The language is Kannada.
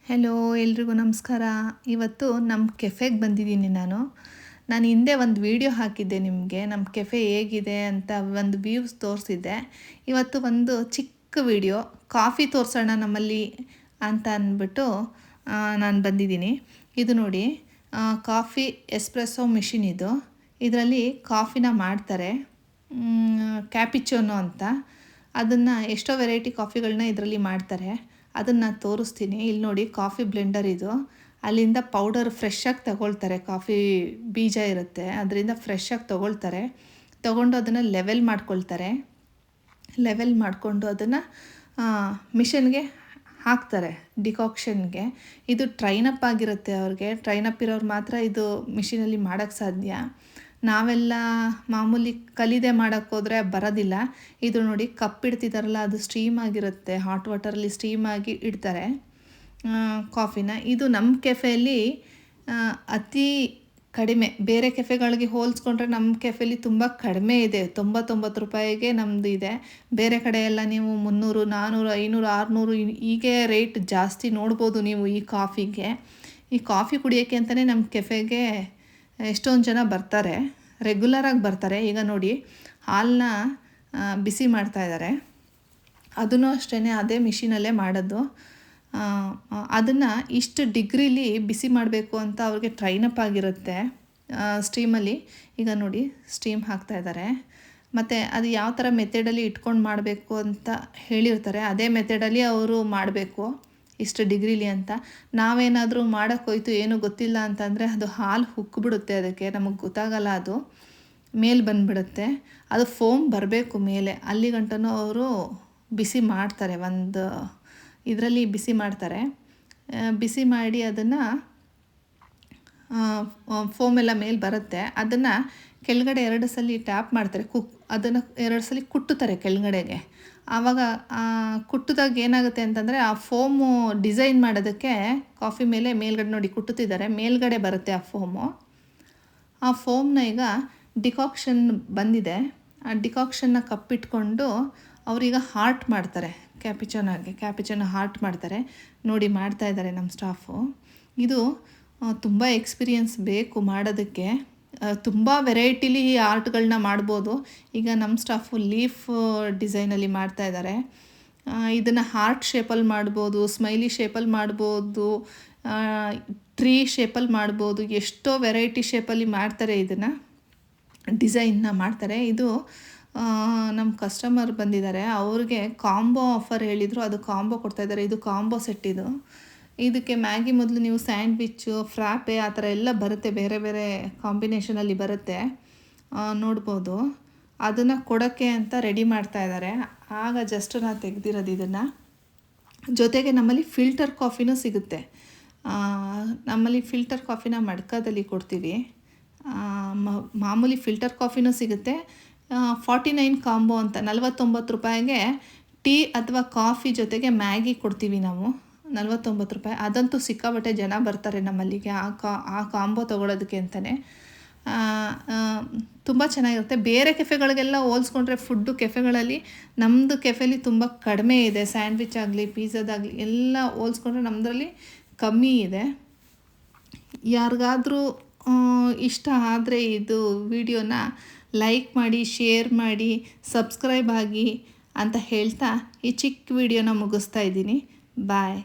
ಹೆಲೋ ಎಲ್ರಿಗೂ ನಮಸ್ಕಾರ. ಇವತ್ತು ನಮ್ಮ ಕೆಫೆಗೆ ಬಂದಿದ್ದೀನಿ ನಾನು ಹಿಂದೆ ಒಂದು ವಿಡಿಯೋ ಹಾಕಿದ್ದೆ ನಿಮಗೆ ನಮ್ಮ ಕೆಫೆ ಹೇಗಿದೆ ಅಂತ ಒಂದು ವ್ಯೂಸ್ ತೋರಿಸಿದ್ದೆ. ಇವತ್ತು ಒಂದು ಚಿಕ್ಕ ವಿಡಿಯೋ ಕಾಫಿ ತೋರಿಸೋಣ ನಮ್ಮಲ್ಲಿ ಅಂತ ಅಂದ್ಬಿಟ್ಟು ನಾನು ಬಂದಿದ್ದೀನಿ. ಇದು ನೋಡಿ, ಕಾಫಿ ಎಸ್ಪ್ರೆಸ್ಸೋ ಮಿಷಿನ್ ಇದು. ಇದರಲ್ಲಿ ಕಾಫಿನ ಮಾಡ್ತಾರೆ, ಕ್ಯಾಪಿಚೋನೋ ಅಂತ. ಅದನ್ನು ಎಷ್ಟೋ ವೆರೈಟಿ ಕಾಫಿಗಳನ್ನ ಇದರಲ್ಲಿ ಮಾಡ್ತಾರೆ, ಅದನ್ನು ತೋರಿಸ್ತೀನಿ. ಇಲ್ಲಿ ನೋಡಿ, ಕಾಫಿ ಬ್ಲೆಂಡರ್ ಇದು. ಅಲ್ಲಿಂದ ಪೌಡರ್ ಫ್ರೆಶ್ಶಾಗಿ ತಗೊಳ್ತಾರೆ, ಕಾಫಿ ಬೀಜ ಇರುತ್ತೆ ಅದರಿಂದ ಫ್ರೆಶ್ಶಾಗಿ ತೊಗೊಂಡು ಅದನ್ನು ಲೆವೆಲ್ ಮಾಡ್ಕೊಳ್ತಾರೆ. ಲೆವೆಲ್ ಮಾಡಿಕೊಂಡು ಅದನ್ನು ಮಿಷನ್ಗೆ ಹಾಕ್ತಾರೆ, ಡಿಕಾಕ್ಷನ್ಗೆ. ಇದು ಟ್ರೈನಪ್ ಆಗಿರುತ್ತೆ ಅವ್ರಿಗೆ. ಟ್ರೈನಪ್ ಇರೋರು ಮಾತ್ರ ಇದು ಮಿಷಿನಲ್ಲಿ ಮಾಡೋಕ್ಕೆ ಸಾಧ್ಯ. ನಾವೆಲ್ಲ ಮಾಮೂಲಿ ಕಲಿದೆ ಮಾಡೋಕ್ಕೋದ್ರೆ ಬರೋದಿಲ್ಲ. ಇದು ನೋಡಿ, ಕಪ್ ಇಡ್ತಿದ್ದಾರಲ್ಲ, ಅದು ಸ್ಟೀಮ್ ಆಗಿರುತ್ತೆ, ಹಾಟ್ ವಾಟರಲ್ಲಿ ಸ್ಟೀಮ್ ಆಗಿ ಇಡ್ತಾರೆ ಕಾಫಿನ. ಇದು ನಮ್ಮ ಕೆಫೆಯಲ್ಲಿ ಅತಿ ಕಡಿಮೆ. ಬೇರೆ ಕೆಫೆಗಳಿಗೆ ಹೋಲಿಸ್ಕೊಂಡ್ರೆ ನಮ್ಮ ಕೆಫೆಯಲ್ಲಿ ತುಂಬ ಕಡಿಮೆ ಇದೆ. 99 ರೂಪಾಯಿಗೆ ನಮ್ಮದು ಇದೆ. ಬೇರೆ ಕಡೆ ಎಲ್ಲ ನೀವು 300, 400, 500, 600 ಹೀಗೆ ರೇಟ್ ಜಾಸ್ತಿ ನೋಡ್ಬೋದು ನೀವು ಈ ಕಾಫಿಗೆ. ಈ ಕಾಫಿ ಕುಡಿಯೋಕ್ಕೆ ಅಂತಲೇ ನಮ್ಮ ಕೆಫೆಗೆ ಎಷ್ಟೊಂದು ಜನ ಬರ್ತಾರೆ, ರೆಗ್ಯುಲರಾಗಿ ಬರ್ತಾರೆ. ಈಗ ನೋಡಿ, ಹಾಲನ್ನ ಬಿಸಿ ಮಾಡ್ತಾಯಿದ್ದಾರೆ. ಅದನ್ನು ಅಷ್ಟೇ, ಅದೇ ಮಿಷಿನಲ್ಲೇ ಮಾಡೋದು. ಅದನ್ನು ಇಷ್ಟು ಡಿಗ್ರಿಲಿ ಬಿಸಿ ಮಾಡಬೇಕು ಅಂತ ಅವ್ರಿಗೆ ಟ್ರೈನಪ್ ಆಗಿರುತ್ತೆ ಸ್ಟೀಮಲ್ಲಿ. ಈಗ ನೋಡಿ, ಸ್ಟೀಮ್ ಹಾಕ್ತಾಯಿದ್ದಾರೆ. ಮತ್ತು ಅದು ಯಾವ ಥರ ಮೆಥಡಲ್ಲಿ ಇಟ್ಕೊಂಡು ಮಾಡಬೇಕು ಅಂತ ಹೇಳಿರ್ತಾರೆ, ಅದೇ ಮೆಥಡಲ್ಲಿ ಅವರು ಮಾಡಬೇಕು ಇಷ್ಟು ಡಿಗ್ರಿಲಿ ಅಂತ. ನಾವೇನಾದರೂ ಮಾಡೋಕ್ಕೋಯ್ತು ಏನೂ ಗೊತ್ತಿಲ್ಲ ಅಂತಂದರೆ ಅದು ಹಾಲು ಹುಕ್ಕಿಬಿಡುತ್ತೆ, ಅದಕ್ಕೆ ನಮಗೆ ಗೊತ್ತಾಗಲ್ಲ, ಅದು ಮೇಲೆ ಬಂದುಬಿಡುತ್ತೆ. ಅದು ಫೋಮ್ ಬರಬೇಕು ಮೇಲೆ, ಅಲ್ಲಿ ಗಂಟನೂ ಅವರು ಬಿಸಿ ಮಾಡ್ತಾರೆ. ಒಂದು ಇದರಲ್ಲಿ ಬಿಸಿ ಮಾಡ್ತಾರೆ. ಬಿಸಿ ಮಾಡಿ ಅದನ್ನು ಫೋಮ್ ಎಲ್ಲ ಮೇಲೆ ಬರುತ್ತೆ. ಅದನ್ನು ಕೆಳಗಡೆ 2 ಸಲ ಟ್ಯಾಪ್ ಮಾಡ್ತಾರೆ, ಅದನ್ನು 2 ಸಲ ಕುಟ್ಟುತ್ತಾರೆ ಕೆಳಗಡೆಗೆ. ಆವಾಗ ಕುಟ್ಟಿದಾಗ ಏನಾಗುತ್ತೆ ಅಂತಂದರೆ, ಆ ಫೋಮು ಡಿಸೈನ್ ಮಾಡೋದಕ್ಕೆ ಕಾಫಿ ಮೇಲೆ ಮೇಲ್ಗಡೆ ನೋಡಿ ಕುಟ್ಟುತ್ತಿದ್ದಾರೆ, ಮೇಲ್ಗಡೆ ಬರುತ್ತೆ ಆ ಫೋಮು. ಆ ಫೋಮ್ನ ಈಗ ಡಿಕಾಕ್ಷನ್ ಬಂದಿದೆ, ಆ ಡಿಕಾಕ್ಷನ್ನ ಕಪ್ಪಿಟ್ಕೊಂಡು ಅವರೀಗ ಹಾರ್ಟ್ ಮಾಡ್ತಾರೆ. ಕ್ಯಾಪಿಚೋನ ಹಾರ್ಟ್ ಮಾಡ್ತಾರೆ. ನೋಡಿ, ಮಾಡ್ತಾಯಿದ್ದಾರೆ ನಮ್ಮ ಸ್ಟಾಫು. ಇದು ತುಂಬ ಎಕ್ಸ್ಪೀರಿಯನ್ಸ್ ಬೇಕು ಮಾಡೋದಕ್ಕೆ. ತುಂಬ ವೆರೈಟಿಲಿ ಆರ್ಟ್ಗಳನ್ನ ಮಾಡ್ಬೋದು. ಈಗ ನಮ್ಮ ಸ್ಟಾಫು ಲೀಫ್ ಡಿಸೈನಲ್ಲಿ ಮಾಡ್ತಾಯಿದ್ದಾರೆ. ಇದನ್ನು ಹಾರ್ಟ್ ಶೇಪಲ್ಲಿ ಮಾಡ್ಬೋದು, ಸ್ಮೈಲಿ ಶೇಪಲ್ಲಿ ಮಾಡ್ಬೋದು, ಟ್ರೀ ಶೇಪಲ್ಲಿ ಮಾಡ್ಬೋದು. ಎಷ್ಟೋ ವೆರೈಟಿ ಶೇಪಲ್ಲಿ ಮಾಡ್ತಾರೆ, ಇದನ್ನು ಡಿಸೈನ್ನ ಮಾಡ್ತಾರೆ. ಇದು ನಮ್ಮ ಕಸ್ಟಮರ್ ಬಂದಿದ್ದಾರೆ, ಅವ್ರಿಗೆ ಕಾಂಬೋ ಆಫರ್ ಹೇಳಿದರು, ಅದು ಕಾಂಬೋ ಕೊಡ್ತಾಯಿದ್ದಾರೆ. ಇದು ಕಾಂಬೋ ಸೆಟ್. ಇದಕ್ಕೆ ಮ್ಯಾಗಿ ಮೊದಲು ನೀವು ಸ್ಯಾಂಡ್ವಿಚ್ಚು, ಫ್ರಾಪೆ ಆ ಥರ ಎಲ್ಲ ಬರುತ್ತೆ, ಬೇರೆ ಬೇರೆ ಕಾಂಬಿನೇಷನಲ್ಲಿ ಬರುತ್ತೆ, ನೋಡ್ಬೋದು. ಅದನ್ನು ಕೊಡೋಕ್ಕೆ ಅಂತ ರೆಡಿ ಮಾಡ್ತಾಯಿದ್ದಾರೆ. ಆಗ ಜಸ್ಟ್ ನಾನು ತೆಗೆದಿರೋದು ಇದನ್ನು. ಜೊತೆಗೆ ನಮ್ಮಲ್ಲಿ ಫಿಲ್ಟರ್ ಕಾಫಿನೂ ಸಿಗುತ್ತೆ. ನಮ್ಮಲ್ಲಿ ಫಿಲ್ಟರ್ ಕಾಫಿನ ಮಡ್ಕದಲ್ಲಿ ಕೊಡ್ತೀವಿ. ಮಾಮೂಲಿ ಫಿಲ್ಟರ್ ಕಾಫಿನೂ ಸಿಗುತ್ತೆ. 49 ಕಾಂಬೋ ಅಂತ 49 ರೂಪಾಯಿಗೆ ಟೀ ಅಥವಾ ಕಾಫಿ ಜೊತೆಗೆ ಮ್ಯಾಗಿ ಕೊಡ್ತೀವಿ ನಾವು, 49 ರೂಪಾಯಿ. ಅದಂತೂ ಸಿಕ್ಕಾಬಟ್ಟೆ ಜನ ಬರ್ತಾರೆ ನಮ್ಮಲ್ಲಿಗೆ ಆ ಕಾಂಬೋ ತೊಗೊಳೋದಕ್ಕೆ ಅಂತಲೇ. ತುಂಬ ಚೆನ್ನಾಗಿರುತ್ತೆ. ಬೇರೆ ಕೆಫೆಗಳಿಗೆಲ್ಲ ಹೋಲಿಸ್ಕೊಂಡ್ರೆ ಫುಡ್ಡು ಕೆಫೆಗಳಲ್ಲಿ ನಮ್ಮದು ಕೆಫೆಲಿ ತುಂಬ ಕಡಿಮೆ ಇದೆ. ಸ್ಯಾಂಡ್ವಿಚ್ ಆಗಲಿ, ಪಿಜ್ಜಾದಾಗಲಿ ಎಲ್ಲ ಹೋಲಿಸ್ಕೊಂಡ್ರೆ ನಮ್ಮದ್ರಲ್ಲಿ ಕಮ್ಮಿ ಇದೆ. ಯಾರಿಗಾದರೂ ಇಷ್ಟ ಆದರೆ ಇದು ವಿಡಿಯೋನ ಲೈಕ್ ಮಾಡಿ, ಶೇರ್ ಮಾಡಿ, ಸಬ್ಸ್ಕ್ರೈಬ್ ಆಗಿ ಅಂತ ಹೇಳ್ತಾ ಈ ಚಿಕ್ಕ ವಿಡಿಯೋನ ಮುಗಿಸ್ತಾ ಇದ್ದೀನಿ. ಬಾಯ್.